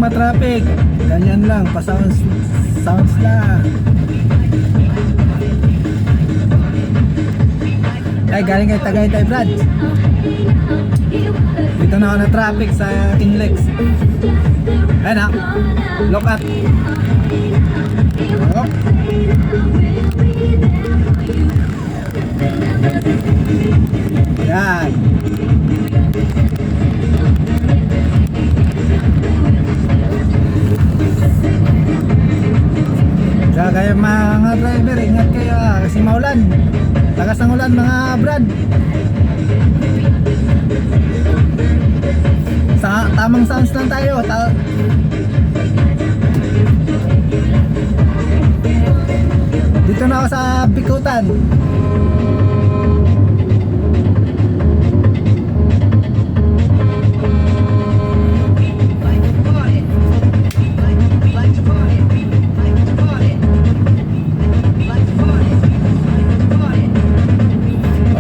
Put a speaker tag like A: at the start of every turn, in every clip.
A: ma-traffic. Ganyan lang, pa-sounds lang. Ay, galing kay Tagaytay, Brad. Dito na ako na traffic sa Inlex. Ayan ha, look at. Oh. Yan. Kaya kayo mga driver, ingat kayo kasi maulan. Lakas ng ulan mga Brad. Tamang sounds lang tayo. Dito na ako sa Bikutan.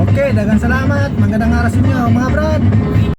A: Okay, dagang salamat. Magandang araw sa inyo mga Brad.